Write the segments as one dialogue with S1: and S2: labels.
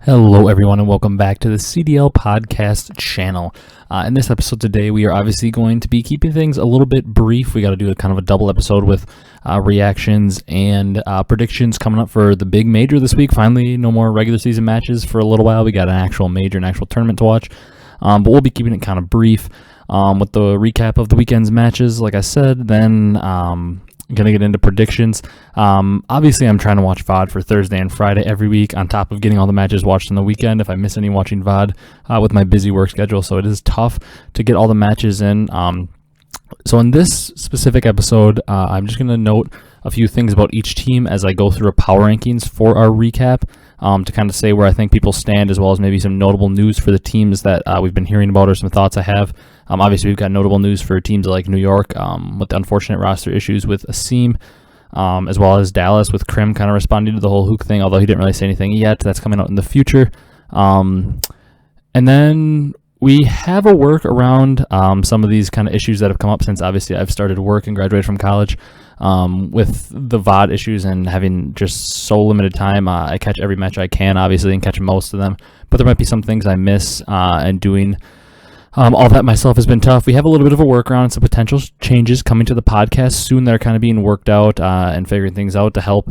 S1: Hello everyone and welcome back to the CDL podcast channel. In this episode today we are obviously going to be keeping things a little bit brief. We got to do a kind of a double episode with reactions and predictions coming up for the big major this week. Finally, no more regular season matches for a little while. We got an actual major, an actual tournament to watch, but we'll be keeping it kind of brief with the recap of the weekend's matches, like I said. Then gonna get into predictions. Obviously I'm trying to watch VOD for Thursday and Friday every week on top of getting all the matches watched on the weekend if I miss any watching VOD with my busy work schedule, so it is tough to get all the matches in. So in this specific episode, I'm just gonna note a few things about each team as I go through a power rankings for our recap, to kind of say where I think people stand, as well as maybe some notable news for the teams that we've been hearing about or some thoughts I have. Obviously, we've got notable news for teams like New York with the unfortunate roster issues with Asim, as well as Dallas with Crim kind of responding to the whole Hook thing, although he didn't really say anything yet. That's coming out in the future. And then we have a work around some of these kind of issues that have come up since obviously I've started work and graduated from college, with the VOD issues and having just so limited time. I catch every match I can, obviously, and catch most of them, but there might be some things I miss, and doing all that myself has been tough. We have a little bit of a workaround and some potential changes coming to the podcast soon that are kind of being worked out and figuring things out to help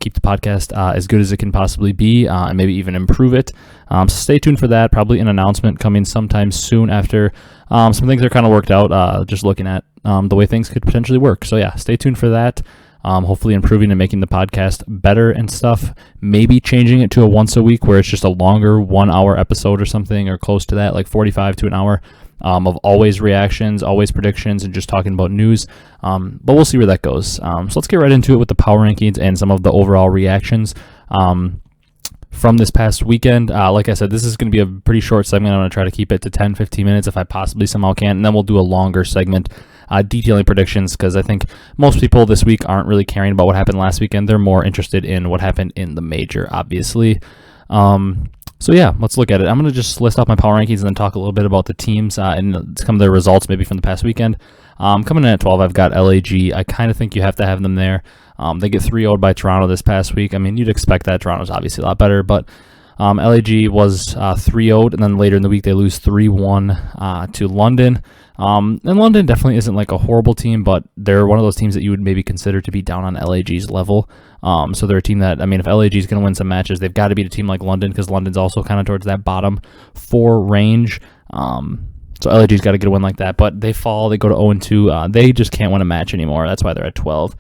S1: keep the podcast as good as it can possibly be, and maybe even improve it. So stay tuned for that. Probably an announcement coming sometime soon after some things are kind of worked out, just looking at the way things could potentially work. So yeah, stay tuned for that. Hopefully improving and making the podcast better and stuff. Maybe changing it to a once a week where it's just a longer 1 hour episode or something, or close to that, like 45 to an hour, of always reactions, always predictions, and just talking about news. But we'll see where that goes. So let's get right into it with the power rankings and some of the overall reactions from this past weekend. Like I said, this is going to be a pretty short segment. I'm going to try to keep it to 10-15 minutes if I possibly somehow can, and then we'll do a longer segment detailing predictions, because I think most people this week aren't really caring about what happened last weekend. They're more interested in what happened in the major, obviously. So yeah, let's look at it. I'm going to just list off my power rankings and then talk a little bit about the teams and some of their results maybe from the past weekend. Coming in at 12, I've got LAG. I kind of think you have to have them there. They get 3-0'd by Toronto this past week. I mean, you'd expect that. Toronto's obviously a lot better, but LAG was 3-0'd, and then later in the week they lose 3-1 to London. And London definitely isn't like a horrible team, but they're one of those teams that you would maybe consider to be down on LAG's level. So they're a team that, I mean, if LAG is going to win some matches, they've got to beat a team like London, because London's also kind of towards that bottom 4 range. So LAG's got to get a win like that, but they fall. They go to 0-2. They just can't win a match anymore. That's why they're at 12.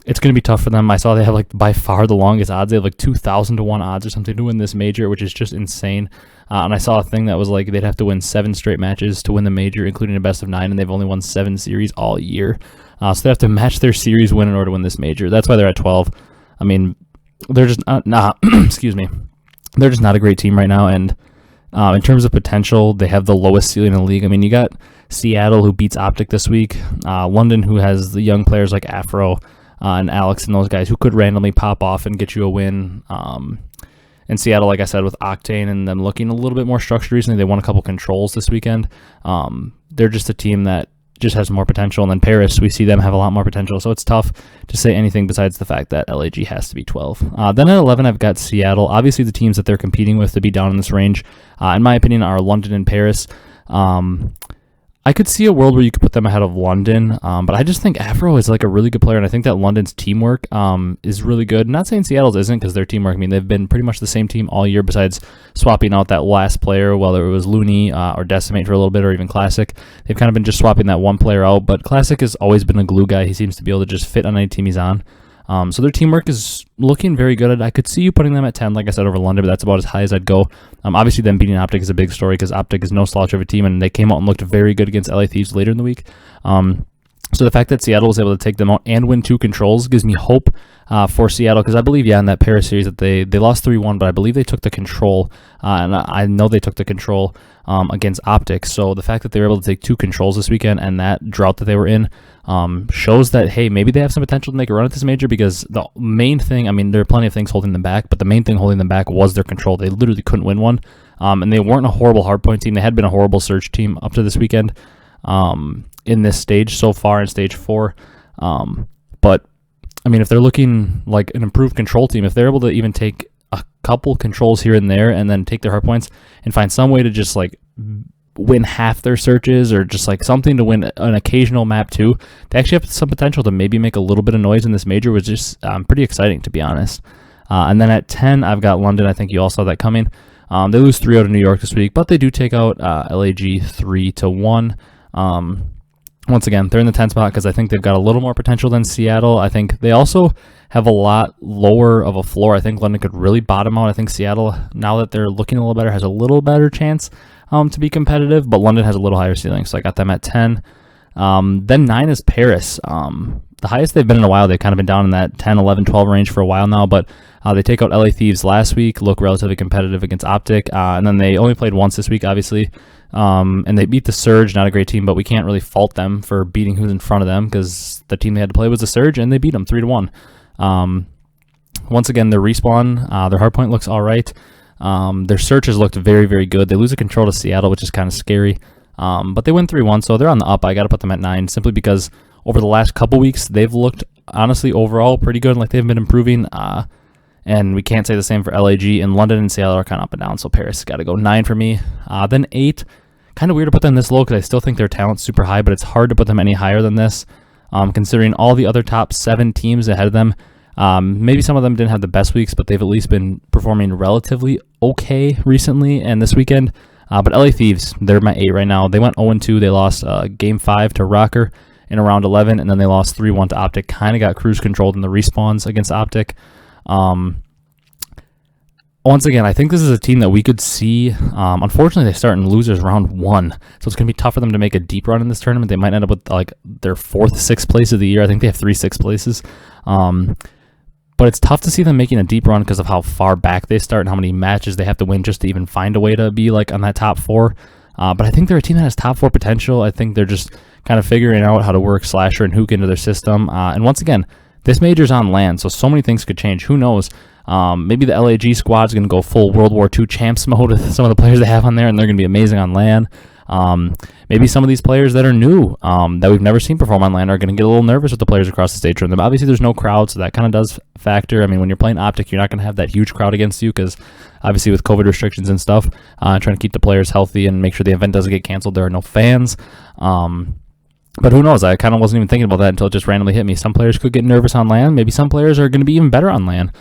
S1: It's going to be tough for them. I saw they have like by far the longest odds. They have like 2,000 to 1 odds or something to win this major, which is just insane. And I saw a thing that was like they'd have to win 7 straight matches to win the major, including a best of 9, and they've only won 7 series all year. So they have to match their series win in order to win this major. That's why they're at 12. I mean, they're just not excuse me. They're just not a great team right now, and in terms of potential, they have the lowest ceiling in the league. I mean, you got Seattle, who beats Optic this week, London, who has the young players like Afro and Alex and those guys who could randomly pop off and get you a win. In Seattle, like I said, with Octane and them looking a little bit more structured recently, they won a couple controls this weekend. They're just a team that just has more potential. And then Paris, we see them have a lot more potential. So it's tough to say anything besides the fact that LAG has to be 12. Then at 11, I've got Seattle. Obviously, the teams that they're competing with to be down in this range, in my opinion, are London and Paris. I could see a world where you could put them ahead of London, but I just think Afro is like a really good player, and I think that London's teamwork is really good. Not saying Seattle's isn't, because their teamwork, I mean, they've been pretty much the same team all year besides swapping out that last player, whether it was Looney or Decimate for a little bit, or even Classic. They've kind of been just swapping that one player out, but Classic has always been a glue guy. He seems to be able to just fit on any team he's on. So their teamwork is looking very good. I could see you putting them at 10, like I said, over London, but that's about as high as I'd go. Obviously, them beating Optic is a big story, because Optic is no slouch of a team, and they came out and looked very good against LA Thieves later in the week. So the fact that Seattle was able to take them out and win 2 controls gives me hope for Seattle, because I believe, in that Paris series that they lost 3-1, but I believe they took the control, and I know they took the control against Optic. So the fact that they were able to take 2 controls this weekend, and that drought that they were in, shows that, hey, maybe they have some potential to make a run at this major, because the main thing, I mean, there are plenty of things holding them back, but the main thing holding them back was their control. They literally couldn't win one, and they weren't a horrible hardpoint team. They had been a horrible surge team up to this weekend in this stage so far in stage 4. But, I mean, if they're looking like an improved control team, if they're able to even take a couple controls here and there and then take their hard points and find some way to just like win half their searches or just like something to win an occasional map too, they actually have some potential to maybe make a little bit of noise in this major, which is pretty exciting, to be honest. And then at 10, I've got London. I think you all saw that coming. They lose 3-0 to New York this week, but they do take out LAG 3-1. Once again, they're in the 10 spot because I think they've got a little more potential than Seattle. I think they also have a lot lower of a floor. I think London could really bottom out. I think Seattle, now that they're looking a little better, has a little better chance to be competitive, but London has a little higher ceiling, so I got them at 10. Then 9 is Paris. The highest they've been in a while. They've kind of been down in that 10, 11, 12 range for a while now, but they take out LA Thieves last week, look relatively competitive against Optic, and then they only played once this week, obviously, and they beat the Surge, not a great team, but we can't really fault them for beating who's in front of them because the team they had to play was the Surge, and they beat them 3-1. Once again, their respawn, their hardpoint looks all right. Their searches looked very, very good. They lose a control to Seattle, which is kind of scary, but they win 3-1, so they're on the up. I got to put them at 9 simply because over the last couple weeks, they've looked, honestly, overall pretty good, like they've been improving, and we can't say the same for LAG, and London and Seattle are kind of up and down, so Paris got to go 9 for me. Then 8, kind of weird to put them this low because I still think their talent's super high, but it's hard to put them any higher than this, considering all the other top 7 teams ahead of them. Maybe some of them didn't have the best weeks, but they've at least been performing relatively okay recently and this weekend. But LA Thieves, they're my 8 right now. They went 0-2. They lost Game 5 to Rocker in around 11, and then they lost 3-1 to Optic. Kind of got cruise controlled in the respawns against Optic. Once again, I think this is a team that we could see. Unfortunately, they start in losers round 1, so it's going to be tough for them to make a deep run in this tournament. They might end up with like their 4th, 6th place of the year. I think they have 3 6th places. But it's tough to see them making a deep run because of how far back they start and how many matches they have to win just to even find a way to be like on that top 4. But I think they're a team that has top 4 potential. I think they're just kind of figuring out how to work Slasher and Hook into their system. And once again, this major's on LAN, so many things could change. Who knows? Maybe the LAG squad's going to go full World War II champs mode with some of the players they have on there, and they're going to be amazing on LAN. Maybe some of these players that are new, that we've never seen perform on LAN, are going to get a little nervous with the players across the stage from them. Obviously, there's no crowd, so that kind of does factor. I mean, when you're playing Optic, you're not going to have that huge crowd against you because, obviously, with COVID restrictions and stuff, trying to keep the players healthy and make sure the event doesn't get canceled, there are no fans. But who knows? I kind of wasn't even thinking about that until it just randomly hit me. Some players could get nervous on LAN. Maybe some players are going to be even better on LAN.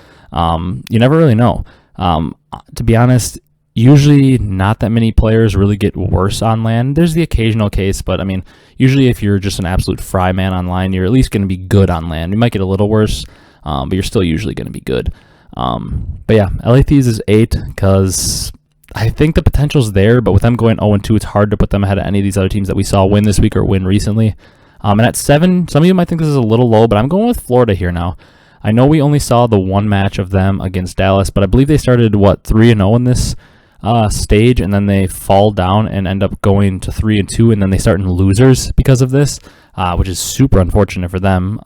S1: You never really know. To be honest, usually not that many players really get worse on LAN. There's the occasional case, but I mean, usually if you're just an absolute fry man online, you're at least going to be good on LAN. You might get a little worse, but you're still usually going to be good. But yeah, LA Thieves is 8 because I think the potential's there, but with them going 0-2, it's hard to put them ahead of any of these other teams that we saw win this week or win recently. And at 7, some of you might think this is a little low, but I'm going with Florida here now. I know we only saw the one match of them against Dallas, but I believe they started, 3-0 in this stage, and then they fall down and end up going to 3-2, and then they start in losers because of this, which is super unfortunate for them.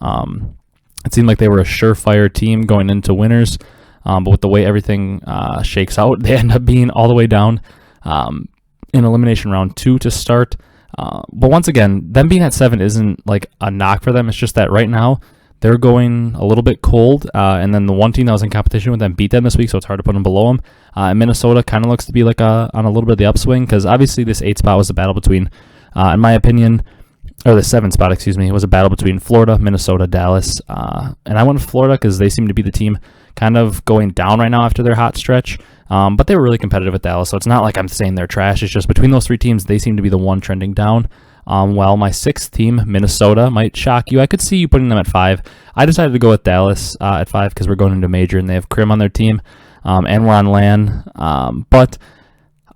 S1: It seemed like they were a surefire team going into winners, but with the way everything shakes out, they end up being all the way down in elimination round 2 to start. But once again, them being at 7 isn't like a knock for them. It's just that right now they're going a little bit cold, and then the one team that was in competition with them beat them this week, so it's hard to put them below them. And Minnesota kind of looks to be like on a little bit of the upswing because obviously this 8 spot was a battle between, in my opinion, or the 7 spot, excuse me, was a battle between Florida, Minnesota, Dallas, and I went with Florida because they seem to be the team kind of going down right now after their hot stretch, but they were really competitive with Dallas, so it's not like I'm saying they're trash. It's just between those 3 teams, they seem to be the one trending down. While my 6th team, Minnesota, might shock you. I could see you putting them at 5. I decided to go with Dallas at 5 because we're going into major and they have Crim on their team, and we're on LAN, but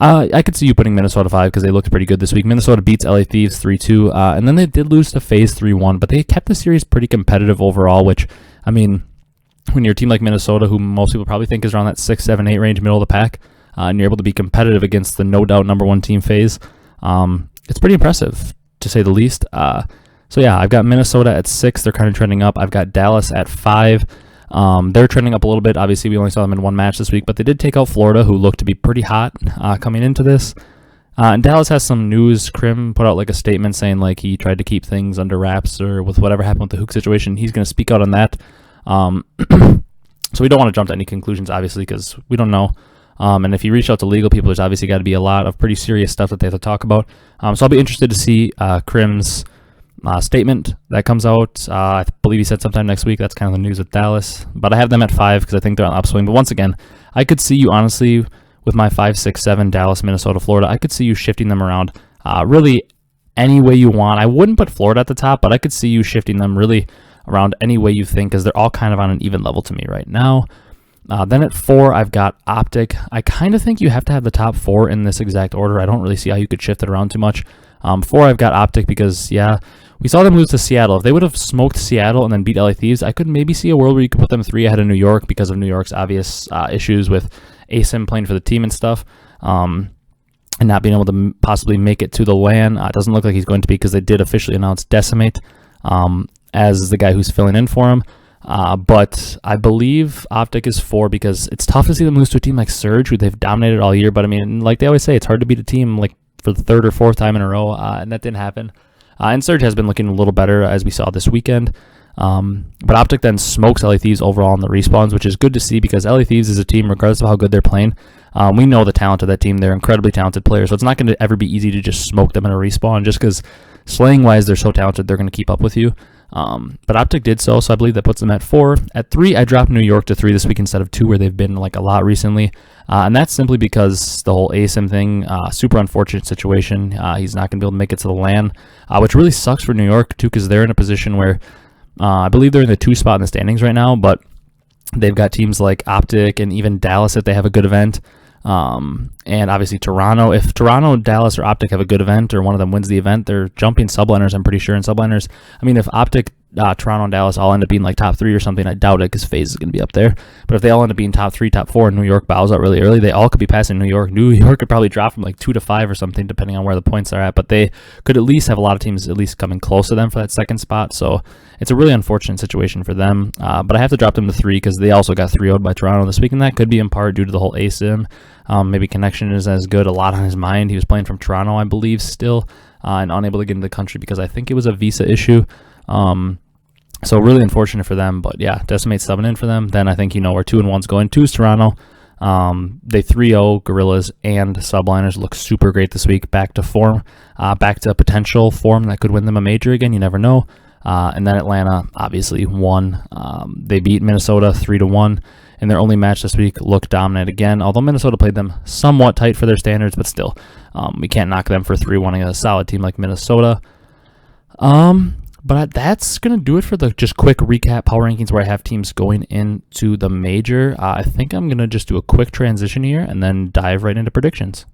S1: I could see you putting Minnesota 5 because they looked pretty good this week. Minnesota beats LA Thieves 3-2, and then they did lose to Faze 3-1, but they kept the series pretty competitive overall, which, I mean, when you're a team like Minnesota, who most people probably think is around that 6, 7, 8 range, middle of the pack, and you're able to be competitive against the no doubt number 1 team Faze, it's pretty impressive, to say the least. So yeah, I've got Minnesota at 6. They're kind of trending up. I've got Dallas at 5. They're trending up a little bit. Obviously, we only saw them in one match this week, but they did take out Florida, who looked to be pretty hot coming into this. And Dallas has some news. Crim put out like a statement saying like he tried to keep things under wraps or with whatever happened with the Hook situation. He's going to speak out on that. So we don't want to jump to any conclusions, obviously, because we don't know. And if you reach out to legal people, there's obviously got to be a lot of pretty serious stuff that they have to talk about. So I'll be interested to see Crim's statement that comes out. I believe he said sometime next week. That's kind of the news with Dallas. But I have them at 5 because I think they're on the upswing. But once again, I could see you, honestly, with my 5, 6, 7, Dallas, Minnesota, Florida, I could see you shifting them around really any way you want. I wouldn't put Florida at the top, but I could see you shifting them really around any way you think, because they're all kind of on an even level to me right now. Then at 4, I've got Optic. I kind of think you have to have the top 4 in this exact order. I don't really see how you could shift it around too much. 4, I've got Optic because, yeah, we saw them lose to Seattle. If they would have smoked Seattle and then beat LA Thieves, I could maybe see a world where you could put them 3 ahead of New York because of New York's obvious issues with Asim playing for the team and stuff, and not being able to possibly make it to the LAN. It doesn't look like he's going to be, because they did officially announce Decimate as the guy who's filling in for him. But I believe Optic is 4 because it's tough to see them lose to a team like Surge, who they've dominated all year. But I mean, like they always say, it's hard to beat a team like for the 3rd or 4th time in a row, and that didn't happen. And Surge has been looking a little better, as we saw this weekend. But Optic then smokes LA Thieves overall in the respawns, which is good to see, because LA Thieves is a team, regardless of how good they're playing, we know the talent of that team. They're incredibly talented players, so it's not going to ever be easy to just smoke them in a respawn, just because slaying-wise they're so talented, they're going to keep up with you. But Optic did so I believe that puts them at 4. At 3, I dropped New York to 3 this week instead of 2, where they've been like a lot recently. And that's simply because the whole ASIM thing, super unfortunate situation. He's not going to be able to make it to the LAN, which really sucks for New York, too, because they're in a position where I believe they're in the 2 spot in the standings right now, but they've got teams like Optic and even Dallas if they have a good event. And obviously Toronto. If Toronto, Dallas, or Optic have a good event, or one of them wins the event, they're jumping subliners, I'm pretty sure. And subliners, I mean, if Optic, Toronto, and Dallas all end up being like top 3 or something, I doubt it, because Faze is going to be up there. But if they all end up being top 3, top 4, and New York bows out really early, they all could be passing New York. New York could probably drop from like 2 to 5 or something, depending on where the points are at. But they could at least have a lot of teams at least coming close to them for that 2nd spot. So it's a really unfortunate situation for them. But I have to drop them to 3 because they also got 3-0'd by Toronto this week, and that could be in part due to the whole ASIM. Maybe connection is as good, a lot on his mind. He was playing from Toronto, I believe, still, and unable to get into the country because I think it was a visa issue. So really unfortunate for them, but yeah, Decimate subbing in for them. Then I think you know where 2 and 1's going. 2 is Toronto. They 3-0 Gorillas and Subliners. Look super great this week. Back to form, back to potential form that could win them a major again. You never know. And then Atlanta obviously won. They beat Minnesota 3-1 in their only match this week. Looked dominant again, although Minnesota played them somewhat tight for their standards, but still, we can't knock them for 3-1 against a solid team like Minnesota. But that's going to do it for the just quick recap power rankings where I have teams going into the major. I think I'm going to just do a quick transition here and then dive right into predictions.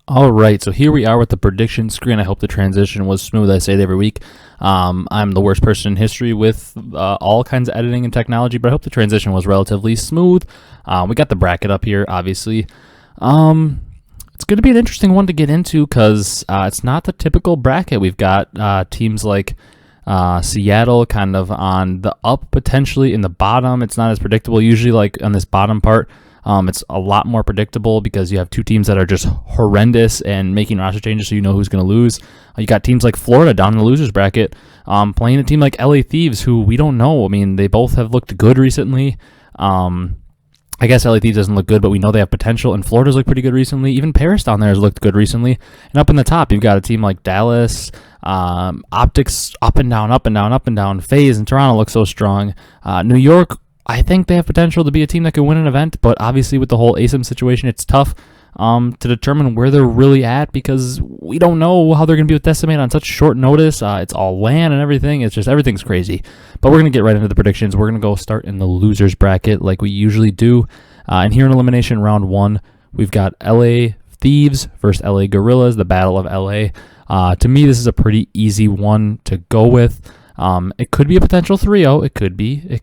S1: All right, so here we are with the prediction screen. I hope the transition was smooth. I say it every week. I'm the worst person in history with all kinds of editing and technology, but I hope the transition was relatively smooth. We got the bracket up here, obviously. It's going to be an interesting one to get into because it's not the typical bracket. We've got teams like Seattle kind of on the up, potentially in the bottom. It's not as predictable. Usually like on this bottom part, it's a lot more predictable because you have 2 teams that are just horrendous and making roster changes so you know who's going to lose. You got teams like Florida down in the losers bracket playing a team like LA Thieves, who we don't know. I mean, they both have looked good recently. I guess LA Thieves doesn't look good, but we know they have potential, and Florida's looked pretty good recently. Even Paris down there has looked good recently. And up in the top, you've got a team like Dallas, Optics up and down, up and down, up and down. Faze and Toronto look so strong. New York, I think they have potential to be a team that could win an event, but obviously with the whole ASIM situation, it's tough to determine where they're really at because we don't know how they're going to be with Decimate on such short notice. It's all LAN and everything. It's just everything's crazy. But we're going to get right into the predictions. We're going to go start in the losers bracket like we usually do. And here in elimination round 1, we've got LA Thieves versus LA Gorillas, the Battle of LA. To me, this is a pretty easy one to go with. It could be a potential 3-0. It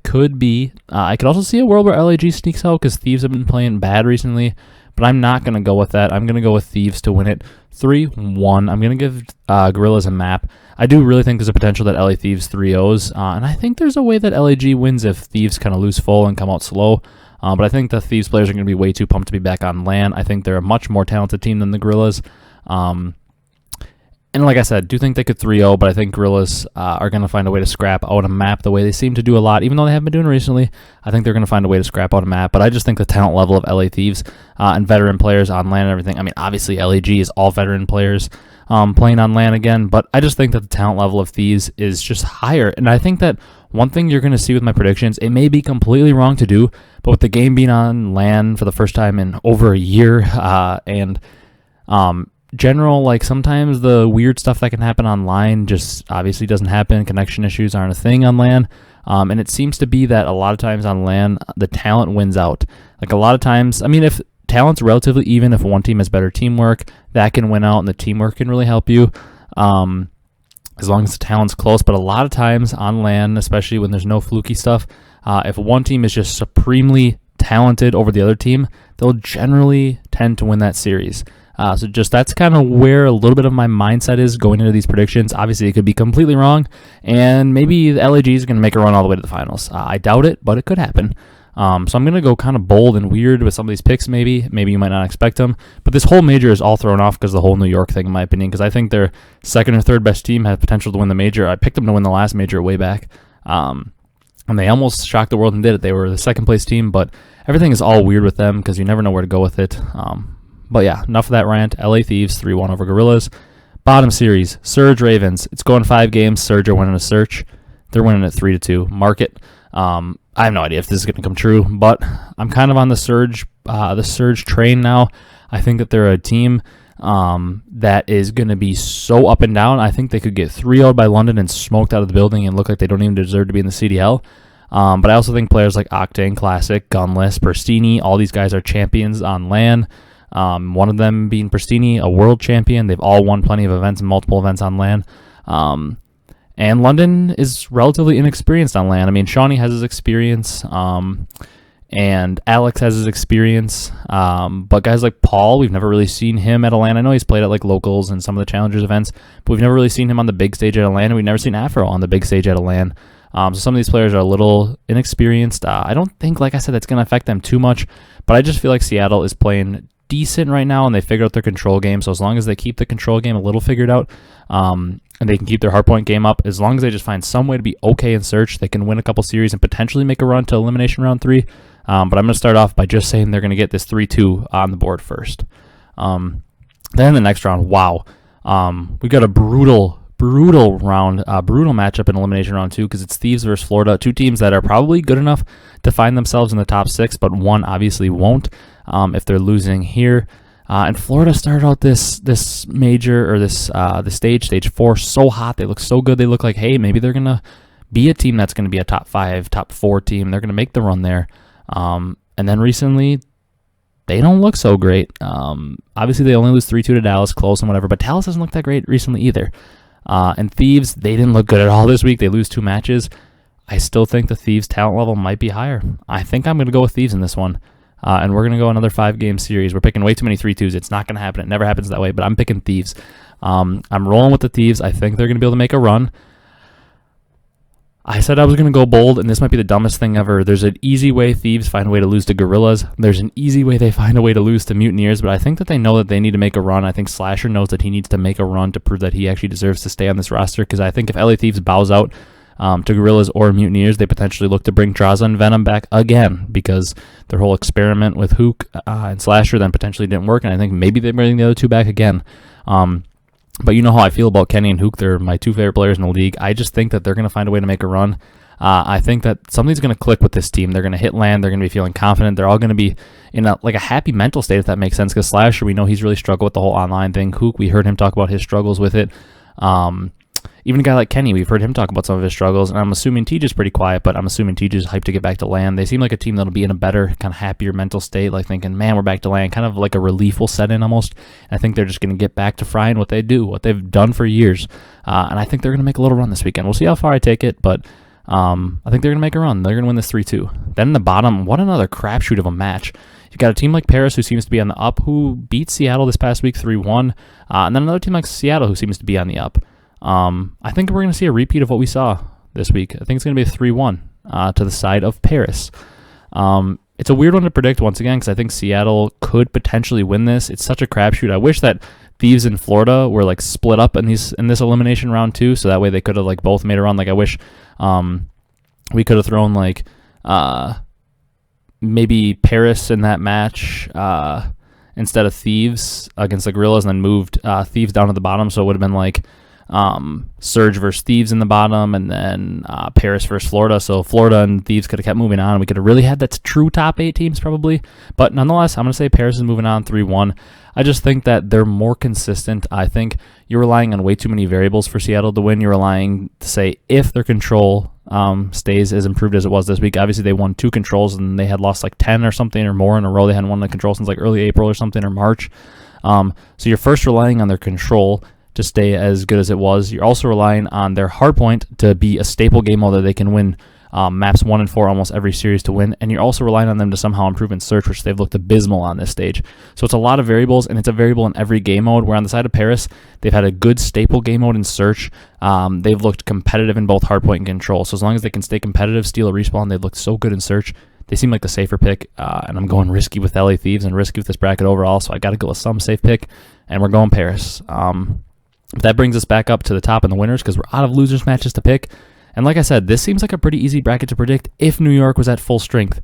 S1: could be. I could also see a world where LAG sneaks out because Thieves have been playing bad recently. But I'm not going to go with that. I'm going to go with Thieves to win it 3-1. I'm going to give Gorillas a map. I do really think there's a potential that LA Thieves 3-0s. And I think there's a way that LAG wins if Thieves kind of lose full and come out slow. But I think the Thieves players are going to be way too pumped to be back on LAN. I think they're a much more talented team than the Gorillas. And like I said, do think they could 3-0, but I think Gorillas are going to find a way to scrap out a map the way they seem to do a lot, even though they haven't been doing it recently. I think they're going to find a way to scrap out a map, but I just think the talent level of LA Thieves and veteran players on LAN and everything, I mean, obviously LAG is all veteran players playing on LAN again, but I just think that the talent level of Thieves is just higher, and I think that one thing you're going to see with my predictions, it may be completely wrong to do, but with the game being on LAN for the first time in over a year, and general, like sometimes the weird stuff that can happen online just obviously doesn't happen. Connection issues aren't a thing on LAN. And it seems to be that a lot of times on LAN, the talent wins out. Like a lot of times, I mean, if talent's relatively even, if one team has better teamwork, that can win out and the teamwork can really help you. As long as the talent's close. But a lot of times on LAN, especially when there's no fluky stuff, if one team is just supremely talented over the other team, they'll generally tend to win that series. So just that's kind of where a little bit of my mindset is going into these predictions. Obviously, it could be completely wrong, and maybe the LAG is going to make a run all the way to the finals. I doubt it, but it could happen. So I'm going to go kind of bold and weird with some of these picks maybe. Maybe you might not expect them. But this whole major is all thrown off because of the whole New York thing, in my opinion, because I think their second or third best team has potential to win the major. I picked them to win the last major way back. And they almost shocked the world and did it. They were the second place team, but everything is all weird with them because you never know where to go with it. But yeah, enough of that rant. LA Thieves 3-1 over Gorillas. Bottom series, Surge Ravens. It's going 5 games. Surge are winning a search. They're winning at 3-2. Mark it. I have no idea if this is going to come true, but I'm kind of on the Surge train now. I think that they're a team that is going to be so up and down. I think they could get 3-0'd by London and smoked out of the building and look like they don't even deserve to be in the CDL. But I also think players like Octane, Classic, Gunless, Pristini, all these guys are champions on LAN. One of them being Pristini, a world champion. They've all won plenty of events, multiple events on LAN. And London is relatively inexperienced on LAN. I mean, Shawnee has his experience, and Alex has his experience. But guys like Paul, we've never really seen him at a LAN. I know he's played at like locals and some of the Challengers events, but we've never really seen him on the big stage at a LAN, and we've never seen Afro on the big stage at a LAN. So some of these players are a little inexperienced. I don't think, like I said, that's going to affect them too much, but I just feel like Seattle is playing decent right now, and they figured out their control game. So as long as they keep the control game a little figured out, and they can keep their hardpoint game up, as long as they just find some way to be okay in search, they can win a couple series and potentially make a run to elimination round 3. But I'm going to start off by just saying they're going to get this 3-2 on the board first. Then the next round, wow, we got a brutal round, brutal matchup in elimination round 2 because it's Thieves versus Florida, 2 teams that are probably good enough to find themselves in the top 6, but one obviously won't if they're losing here. And Florida started out this major, or this stage 4, so hot. They look so good. They look like, hey, maybe they're going to be a team that's going to be a top 5, top 4 team. They're going to make the run there. And then recently, they don't look so great. Obviously, they only lose 3-2 to Dallas, close and whatever, but Dallas doesn't look that great recently either. And Thieves, they didn't look good at all this week. They lose 2 matches. I still think the Thieves' talent level might be higher. I think I'm going to go with Thieves in this one. And we're going to go another 5-game series. We're picking way too many 3-2s. It's not going to happen. It never happens that way, but I'm picking Thieves. I'm rolling with the Thieves. I think they're going to be able to make a run. I said I was going to go bold, and this might be the dumbest thing ever. There's an easy way Thieves find a way to lose to Gorillas. There's an easy way they find a way to lose to Mutineers, but I think that they know that they need to make a run. I think Slasher knows that he needs to make a run to prove that he actually deserves to stay on this roster, because I think if LA Thieves bows out to Gorillas or Mutineers, they potentially look to bring Traza and Venom back again, because their whole experiment with Hook and Slasher then potentially didn't work, and I think maybe they bring the other 2 back again. But you know how I feel about Kenny and Hook. They're my 2 favorite players in the league. I just think that they're going to find a way to make a run. I think that something's going to click with this team. They're going to hit land. They're going to be feeling confident. They're all going to be in a happy mental state, if that makes sense, because Slasher, we know he's really struggled with the whole online thing. Hook, we heard him talk about his struggles with it. Even a guy like Kenny, we've heard him talk about some of his struggles, and I'm assuming TJ's pretty quiet, but I'm assuming TJ's hyped to get back to LAN. They seem like a team that'll be in a better, kind of happier mental state, like thinking, man, we're back to LAN, kind of like a relief will set in almost. And I think they're just going to get back to frying what they do, what they've done for years, and I think they're going to make a little run this weekend. We'll see how far I take it, but I think they're going to make a run. They're going to win this 3-2. Then in the bottom, what another crapshoot of a match. You've got a team like Paris, who seems to be on the up, who beat Seattle this past week 3-1, and then another team like Seattle, who seems to be on the up. I think we're going to see a repeat of what we saw this week. I think it's going to be a 3-1 to the side of Paris. It's a weird one to predict once again, because I think Seattle could potentially win this. It's such a crapshoot. I wish that Thieves and Florida were like split up in this elimination round too, so that way they could have like both made a run. Like I wish we could have thrown like maybe Paris in that match instead of Thieves against the Gorillas, and then moved Thieves down to the bottom, so it would have been like Surge versus Thieves in the bottom, and then Paris versus Florida. So Florida and Thieves could have kept moving on. We could have really had that true top 8 teams probably. But nonetheless, I'm going to say Paris is moving on 3-1. I just think that they're more consistent. I think you're relying on way too many variables for Seattle to win. You're relying to say if their control stays as improved as it was this week. Obviously, they won 2 controls, and they had lost like 10 or something or more in a row. They hadn't won the control since like early April or something, or March. So you're first relying on their control to stay as good as it was. You're also relying on their hardpoint to be a staple game mode that they can win maps 1 and 4 almost every series to win, and you're also relying on them to somehow improve in search, which they've looked abysmal on this stage. So it's a lot of variables, and it's a variable in every game mode, where on the side of Paris, they've had a good staple game mode in search. They've looked competitive in both hardpoint and control, so as long as they can stay competitive, steal a respawn, they've looked so good in search. They seem like the safer pick, and I'm going risky with LA Thieves and risky with this bracket overall, so I got to go with some safe pick, and we're going Paris. But that brings us back up to the top in the winners, because we're out of losers matches to pick. And like I said, this seems like a pretty easy bracket to predict if New York was at full strength.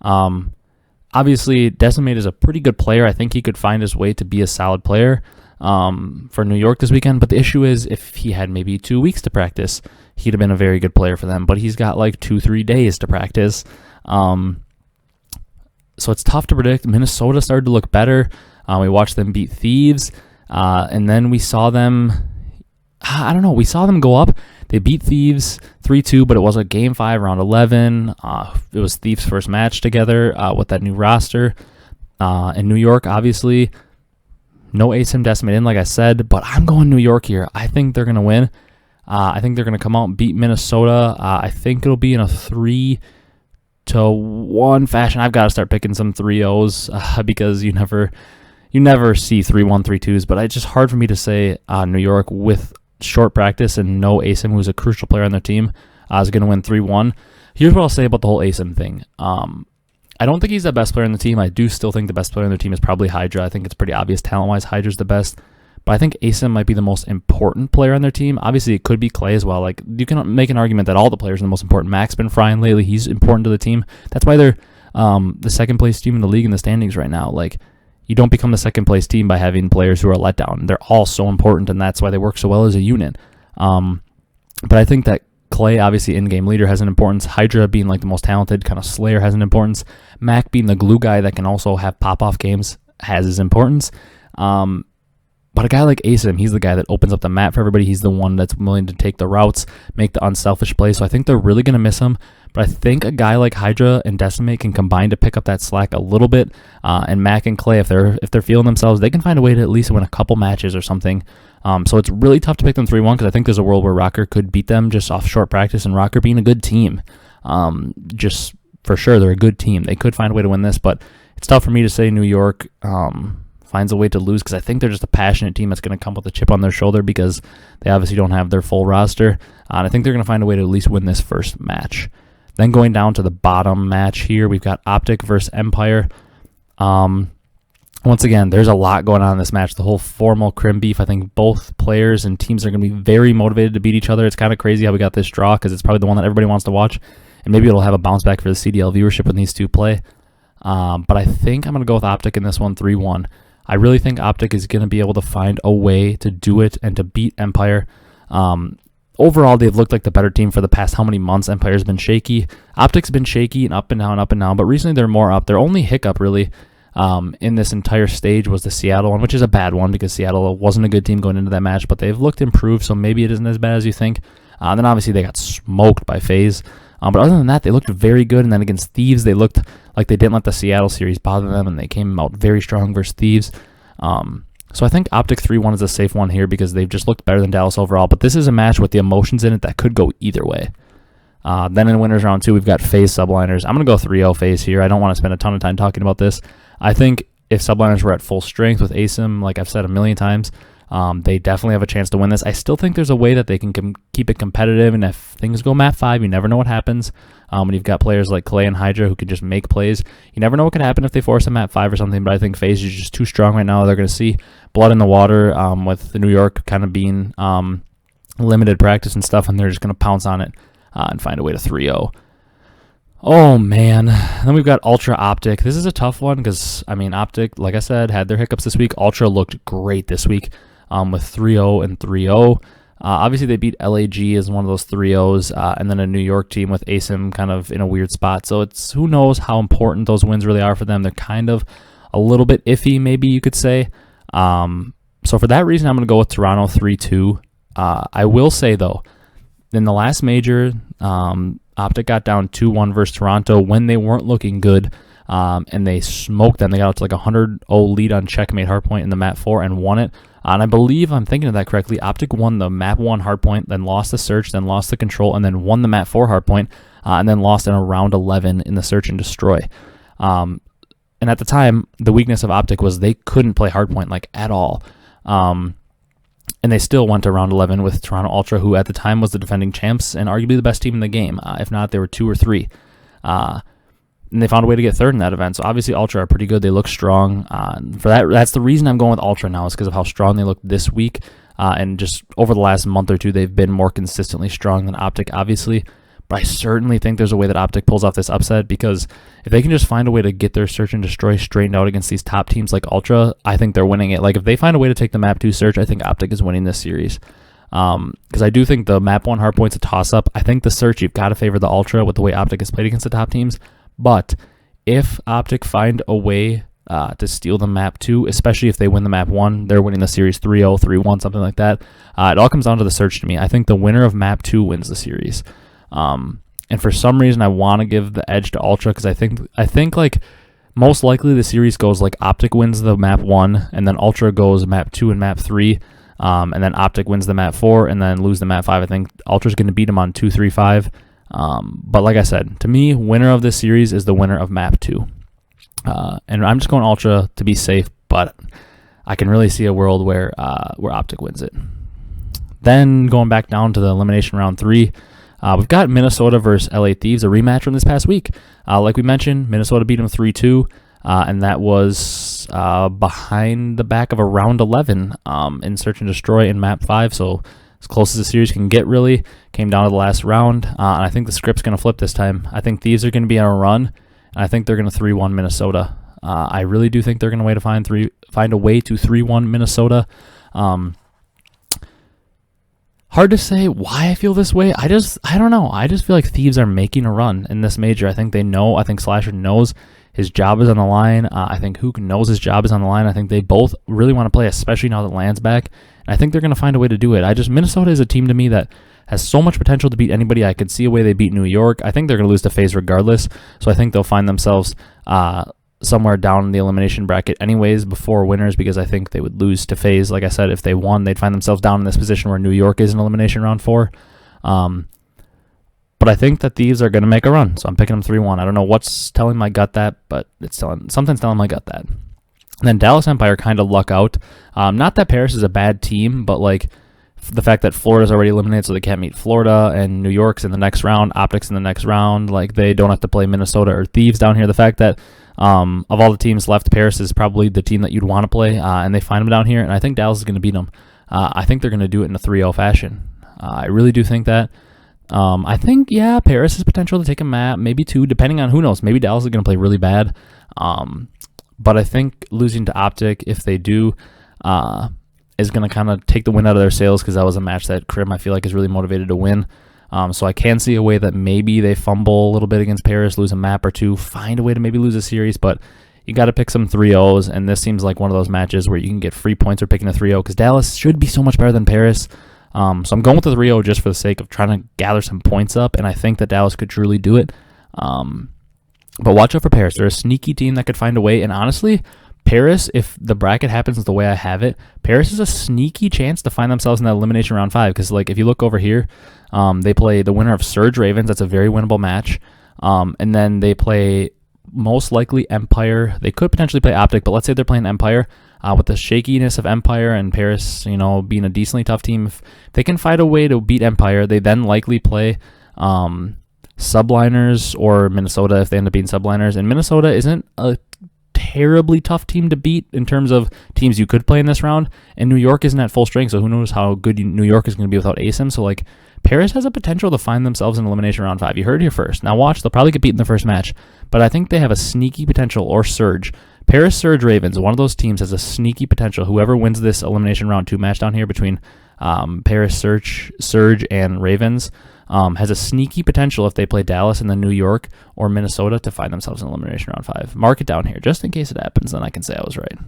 S1: Obviously, Decimate is a pretty good player. I think he could find his way to be a solid player for New York this weekend. But the issue is, if he had maybe 2 weeks to practice, he'd have been a very good player for them. But he's got like 2-3 days to practice. So it's tough to predict. Minnesota started to look better. We watched them beat Thieves. And then we saw them, we saw them go up. They beat Thieves 3-2, but it was a Game 5, Round 11. It was Thieves' first match together with that new roster. In New York, obviously, no ASIM Decimate in, like I said, but I'm going New York here. I think they're going to win. I think they're going to come out and beat Minnesota. I think it'll be in a 3-1 fashion. I've got to start picking some 3-0s because you never see 3-1, 3-2s, but it's just hard for me to say New York with short practice and no ASIM, who's a crucial player on their team, is going to win 3-1. Here's what I'll say about the whole ASIM thing. I don't think he's the best player on the team. I do still think the best player on their team is probably Hydra. I think it's pretty obvious talent-wise Hydra's the best, but I think ASIM might be the most important player on their team. Obviously, it could be Clay as well. Like, you can make an argument that all the players are the most important. Mac's been frying lately. He's important to the team. That's why they're the second-place team in the league in the standings right now. Like, you don't become the second-place team by having players who are let down. They're all so important, and that's why they work so well as a unit. But I think that Clay, obviously in-game leader, has an importance. Hydra being like the most talented kind of slayer has an importance. Mac being the glue guy that can also have pop-off games has his importance. But a guy like ASIM, he's the guy that opens up the map for everybody. He's the one that's willing to take the routes, make the unselfish plays. So I think they're really going to miss him. But I think a guy like Hydra and Decimate can combine to pick up that slack a little bit. And Mac and Clay, if they're feeling themselves, they can find a way to at least win a couple matches or something. So it's really tough to pick them 3-1 because I think there's a world where Rocker could beat them just off short practice, and Rocker being a good team. Just for sure, they're a good team. They could find a way to win this, but it's tough for me to say New York finds a way to lose because I think they're just a passionate team that's going to come with a chip on their shoulder because they obviously don't have their full roster. And I think they're going to find a way to at least win this first match. Then going down to the bottom match here, we've got Optic versus Empire. Once again, there's a lot going on in this match. The whole formal Crim beef. I think both players and teams are going to be very motivated to beat each other. It's kind of crazy how we got this draw because it's probably the one that everybody wants to watch. And maybe it'll have a bounce back for the CDL viewership when these two play. But I think I'm going to go with Optic in this one, 3-1. I really think Optic is going to be able to find a way to do it and to beat Empire. Overall, they've looked like the better team for the past how many months. Empire's been shaky. Optic's been shaky and up and down, but recently they're more up. Their only hiccup, really, in this entire stage was the Seattle one, which is a bad one because Seattle wasn't a good team going into that match, but they've looked improved, so maybe it isn't as bad as you think. And then obviously they got smoked by Faze. But other than that, they looked very good, and then against Thieves, they looked like they didn't let the Seattle series bother them, and they came out very strong versus Thieves. So I think Optic 3-1 is a safe one here because they've just looked better than Dallas overall, but this is a match with the emotions in it that could go either way. Then in winners round 2, we've got Faze Subliners. I'm going to go 3-0 Faze here. I don't want to spend a ton of time talking about this. I think if Subliners were at full strength with ASIM, like I've said a million times, They definitely have a chance to win this. I still think there's a way that they can keep it competitive, and if things go map 5, you never know what happens. When you've got players like Clay and Hydra who can just make plays, you never know what could happen if they force a map 5 or something, but I think Faze is just too strong right now. They're going to see blood in the water with the New York kind of being limited practice and stuff, and they're just going to pounce on it and find a way to 3-0. Oh, man. Then we've got Ultra Optic. This is a tough one because, I mean, Optic, like I said, had their hiccups this week. Ultra looked great this week with 3-0 and 3-0. Obviously, they beat LAG as one of those 3-0s, and then a New York team with ASIM kind of in a weird spot. So it's who knows how important those wins really are for them. They're kind of a little bit iffy, maybe you could say. So for that reason, I'm going to go with Toronto 3-2. I will say, though, in the last major, Optic got down 2-1 versus Toronto when they weren't looking good, and they smoked them. They got out to like a 100-0 lead on Checkmate Hardpoint in the map 4 and won it. And I believe I'm thinking of that correctly. Optic won the map 1 hardpoint, then lost the search, then lost the control, and then won the map 4 hardpoint, and then lost in a round 11 in the search and destroy. And at the time, the weakness of Optic was they couldn't play hardpoint like at all. And they still went to round 11 with Toronto Ultra, who at the time was the defending champs and arguably the best team in the game. If not, they were 2 or 3. And they found a way to get third in that event. So obviously Ultra are pretty good. They look strong. For that's the reason I'm going with Ultra now, is because of how strong they look this week. And just over the last month or two, they've been more consistently strong than Optic, obviously. But I certainly think there's a way that Optic pulls off this upset, because if they can just find a way to get their search and destroy straightened out against these top teams like Ultra, I think they're winning it. Like, if they find a way to take the map 2 search, I think Optic is winning this series. Because I do think the map 1 hardpoint's a toss-up. I think the search, you've got to favor the Ultra with the way Optic has played against the top teams. But if Optic find a way to steal the map 2, especially if they win the map 1, they're winning the series 3-0, 3-1, something like that. It all comes down to the search to me. I think the winner of map 2 wins the series. And for some reason, I want to give the edge to Ultra, because I think like most likely the series goes like Optic wins the map 1, and then Ultra goes map 2 and map 3, and then Optic wins the map 4, and then lose the map 5. I think Ultra's going to beat them on 2, 3, 5. But like I said, to me, winner of this series is the winner of map 2. And I'm just going Ultra to be safe, but I can really see a world where Optic wins it. Then going back down to the elimination round 3. We've got Minnesota versus LA Thieves, a rematch from this past week. Like we mentioned, Minnesota beat them 3-2, and that was behind the back of a round 11 in Search and Destroy in map 5, so as close as the series can get, really. Came down to the last round, and I think the script's going to flip this time. I think Thieves are going to be on a run, and I think they're going to 3-1 Minnesota. I really do think they're going to find a way to 3-1 Minnesota. Hard to say why I feel this way. I don't know. I just feel like Thieves are making a run in this major. I think they know. I think Slasher knows his job is on the line. I think Hook knows his job is on the line. I think they both really want to play, especially now that LAN's back. And I think they're going to find a way to do it. Minnesota is a team to me that has so much potential to beat anybody. I could see a way they beat New York. I think they're going to lose to Faze regardless. So I think they'll find themselves somewhere down in the elimination bracket anyways before winners, because I think they would lose to Faze. Like I said, if they won, they'd find themselves down in this position where New York is in elimination round 4. But I think that Thieves are going to make a run, so I'm picking them 3-1. I don't know what's telling my gut that, but something's telling my gut that. And then Dallas Empire kind of luck out. Not that Paris is a bad team, but like the fact that Florida's already eliminated, so they can't meet Florida, and New York's in the next round, Optic's in the next round. Like, they don't have to play Minnesota or Thieves down here. The fact that of all the teams left, Paris is probably the team that you'd want to play, and they find them down here, and I think Dallas is going to beat them. I think they're going to do it in a 3-0 fashion. I really do think that. I think, yeah, Paris has potential to take a map, maybe 2, depending on who knows. Maybe Dallas is going to play really bad. But I think losing to Optic, if they do, is going to kind of take the wind out of their sails, because that was a match that Crim, I feel like, is really motivated to win. So I can see a way that maybe they fumble a little bit against Paris, lose a map or 2, find a way to maybe lose a series, but you got to pick some 3-0s, and this seems like one of those matches where you can get free points for picking a 3-0, because Dallas should be so much better than Paris. So I'm going with the 3-0 just for the sake of trying to gather some points up, and I think that Dallas could truly do it. But watch out for Paris. They're a sneaky team that could find a way, and honestly, Paris, if the bracket happens the way I have it, Paris is a sneaky chance to find themselves in that elimination round 5, because like if you look over here, they play the winner of Surge Ravens. That's a very winnable match. And then they play most likely Empire. They could potentially play Optic, but let's say they're playing Empire. with the shakiness of Empire and Paris, you know, being a decently tough team, if they can find a way to beat Empire, they then likely play subliners or Minnesota if they end up being subliners. And Minnesota isn't a terribly tough team to beat in terms of teams you could play in this round. And New York isn't at full strength, so who knows how good New York is going to be without ASIM. So, like, Paris has a potential to find themselves in elimination round 5. You heard it here first. Now watch, they'll probably get beat in the first match, but I think they have a sneaky potential, or Surge. Paris, Surge, Ravens, one of those teams has a sneaky potential. Whoever wins this elimination round 2 match down here between Paris, Surge, and Ravens has a sneaky potential if they play Dallas and then New York or Minnesota to find themselves in elimination round 5. Mark it down here, just in case it happens, then I can say I was right.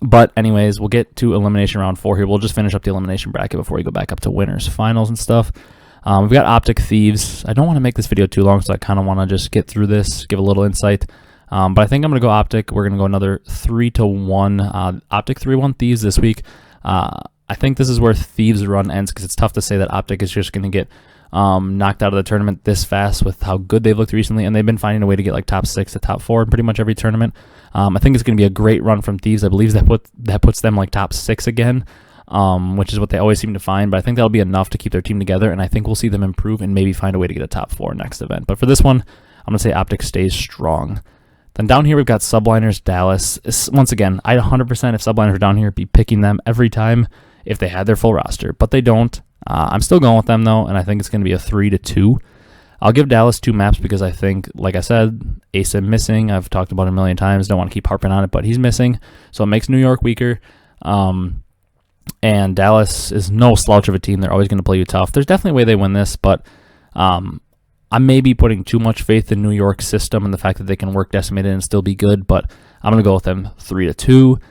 S1: But anyways, we'll get to elimination round 4 here. We'll just finish up the elimination bracket before we go back up to winners, finals, and stuff. We've got Optic Thieves. I don't want to make this video too long, so I kind of want to just get through this, give a little insight. But I think I'm going to go Optic. We're going to go another 3-1. Optic 3-1 Thieves this week. I think this is where Thieves' run ends because it's tough to say that Optic is just going to get knocked out of the tournament this fast with how good they've looked recently, and they've been finding a way to get like top 6 to top 4 in pretty much every tournament. I think it's going to be a great run from Thieves. I believe that puts them like top 6 again, which is what they always seem to find, but I think that'll be enough to keep their team together, and I think we'll see them improve and maybe find a way to get a top 4 next event. But for this one, I'm going to say Optic stays strong. Then down here, we've got Subliners, Dallas. Once again, I'd 100% if Subliners were down here, be picking them every time if they had their full roster, but they don't. I'm still going with them, though, and I think it's going to be a 3-2. I'll give Dallas 2 maps because I think, like I said, ASIM missing. I've talked about it a million times. Don't want to keep harping on it, but he's missing, so it makes New York weaker. And Dallas is no slouch of a team. They're always going to play you tough. There's definitely a way they win this, but I may be putting too much faith in New York's system and the fact that they can work Decimated and still be good, but I'm going to go with them 3-2.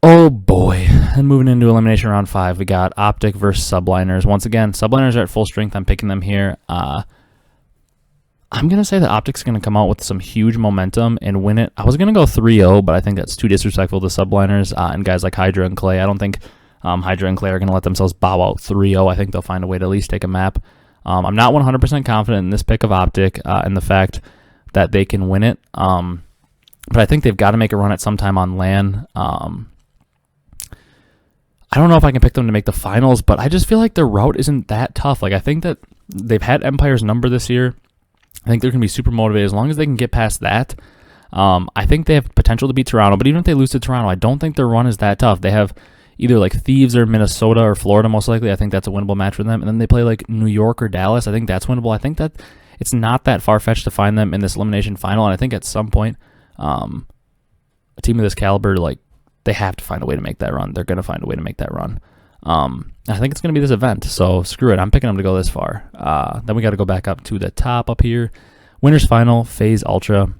S1: Oh boy. And moving into elimination round 5, we got Optic versus Subliners. Once again, Subliners are at full strength. I'm picking them here. I'm going to say that Optic's going to come out with some huge momentum and win it. I was going to go 3-0, but I think that's too disrespectful to Subliners and guys like Hydra and Clay. I don't think Hydra and Clay are going to let themselves bow out 3-0. I think they'll find a way to at least take a map. I'm not 100% confident in this pick of Optic and the fact that they can win it, but I think they've got to make a run at some time on LAN. I don't know if I can pick them to make the finals, but I just feel like their route isn't that tough. Like, I think that they've had Empire's number this year. I think they're going to be super motivated as long as they can get past that. I think they have potential to beat Toronto, but even if they lose to Toronto, I don't think their run is that tough. They have either like Thieves or Minnesota or Florida most likely. I think that's a winnable match for them. And then they play like New York or Dallas. I think that's winnable. I think that it's not that far-fetched to find them in this elimination final. And I think at some point, a team of this caliber, like, they have to find a way to make that run. They're going to find a way to make that run. I think it's going to be this event, so screw it. I'm picking them to go this far. Then we got to go back up to the top up here. Winners final, Faze Ultra.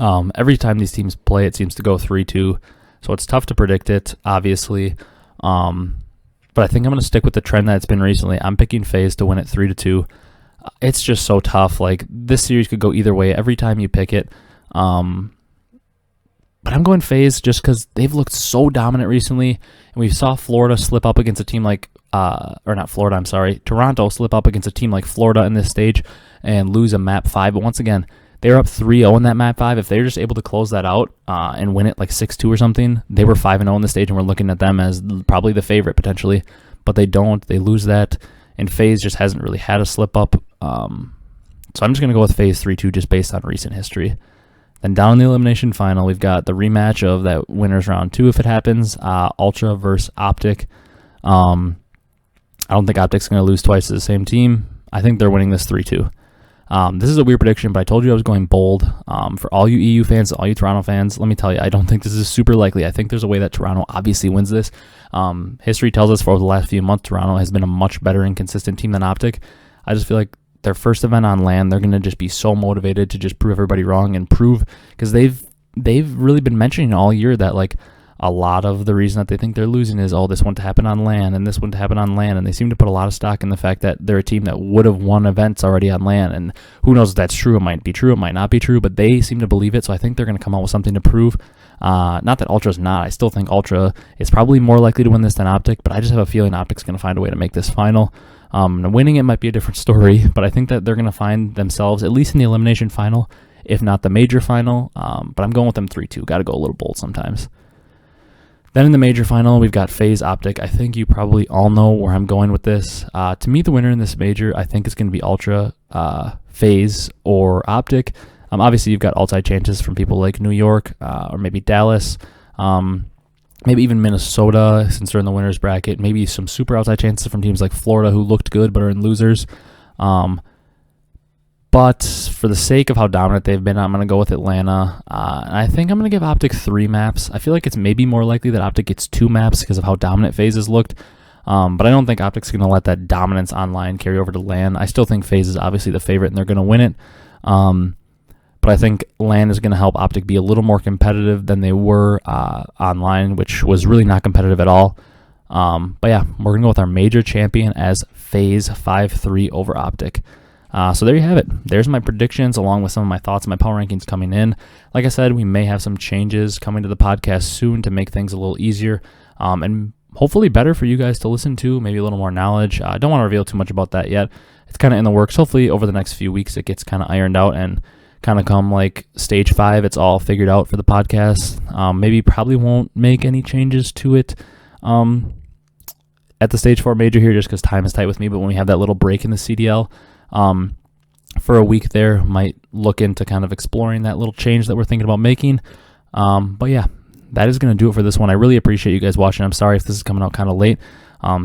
S1: Every time these teams play, it seems to go 3-2, so it's tough to predict it, obviously. But I think I'm going to stick with the trend that it's been recently. I'm picking Faze to win it 3-2. It's just so tough. Like, this series could go either way every time you pick it. But I'm going Faze just because they've looked so dominant recently, and we saw Florida slip up against a team like, or not Florida, I'm sorry, Toronto slip up against a team like Florida in this stage and lose a map 5. But once again, they were up 3-0 in that map 5. If they're just able to close that out and win it like 6-2 or something, they were 5-0 in the stage, and we're looking at them as probably the favorite potentially. But they don't. They lose that, and Faze just hasn't really had a slip up. So I'm just going to go with Faze 3-2 just based on recent history. Then down in the elimination final, we've got the rematch of that winners round 2 if it happens, Ultra versus Optic. I don't think Optic's going to lose twice to the same team. I think they're winning this 3-2. This is a weird prediction, but I told you I was going bold. For all you EU fans, all you Toronto fans, let me tell you, I don't think this is super likely. I think there's a way that Toronto obviously wins this. History tells us for over the last few months, Toronto has been a much better and consistent team than Optic. I just feel like their first event on LAN, they're going to just be so motivated to just prove everybody wrong and prove, because they've really been mentioning all year that like a lot of the reason that they think they're losing is, oh, this one to happen on LAN and this one to happen on LAN, and they seem to put a lot of stock in the fact that they're a team that would have won events already on LAN, and who knows if that's true. It might be true, it might not be true, but they seem to believe it, so I think they're going to come out with something to prove. Not that Ultra's not. I still think Ultra is probably more likely to win this than Optic, but I just have a feeling Optic's going to find a way to make this final. Winning it might be a different story, but I think that they're going to find themselves, at least in the elimination final, if not the major final. But I'm going with them 3-2. Got to go a little bold sometimes. Then in the major final, we've got Faze Optic. I think you probably all know where I'm going with this. To me, the winner in this major, I think it's going to be Ultra, Faze, or Optic. Obviously, you've got outside chances from people like New York or maybe Dallas, maybe even Minnesota since they're in the winner's bracket. Maybe some super outside chances from teams like Florida who looked good but are in losers. But for the sake of how dominant they've been, I'm going to go with Atlanta. And I think I'm going to give Optic 3 maps. I feel like it's maybe more likely that Optic gets 2 maps because of how dominant Faze has looked. But I don't think Optic's going to let that dominance online carry over to LAN. I still think Faze is obviously the favorite and they're going to win it. But I think LAN is going to help Optic be a little more competitive than they were online, which was really not competitive at all. But yeah, we're going to go with our major champion as Faze 5-3 over Optic. So there you have it. There's my predictions along with some of my thoughts and my power rankings coming in. Like I said, we may have some changes coming to the podcast soon to make things a little easier and hopefully better for you guys to listen to, maybe a little more knowledge. I don't want to reveal too much about that yet. It's kind of in the works. Hopefully over the next few weeks it gets kind of ironed out and kind of come like stage 5, it's all figured out for the podcast. Maybe probably won't make any changes to it at the stage 4 major here just because time is tight with me. But when we have that little break in the CDL, for a week there, might look into kind of exploring that little change that we're thinking about making. But yeah, that is going to do it for this one. I really appreciate you guys watching. I'm sorry if this is coming out kind of late.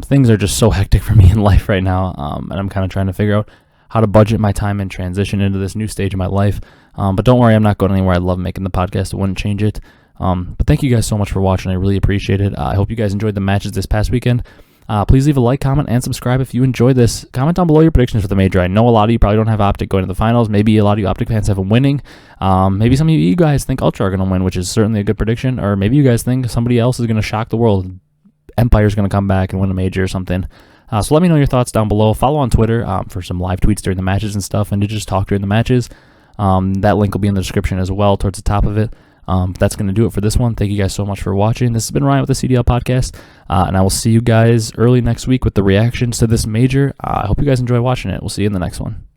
S1: Things are just so hectic for me in life right now, and I'm kind of trying to figure out how to budget my time and transition into this new stage of my life. But don't worry, I'm not going anywhere. I love making the podcast. I wouldn't change it. But thank you guys so much for watching. I really appreciate it. I hope you guys enjoyed the matches this past weekend. Please leave a like, comment, and subscribe if you enjoyed this. Comment down below your predictions for the major. I know a lot of you probably don't have Optic going to the finals. Maybe a lot of you Optic fans have them winning. Maybe some of you guys think Ultra are going to win, which is certainly a good prediction. Or maybe you guys think somebody else is going to shock the world. Empire's going to come back and win a major or something. So let me know your thoughts down below. Follow on Twitter for some live tweets during the matches and stuff, and to just talk during the matches. That link will be in the description as well towards the top of it. That's going to do it for this one. Thank you guys so much for watching. This has been Ryan with the CDL podcast, and I will see you guys early next week with the reactions to this major. I hope you guys enjoy watching it. We'll see you in the next one.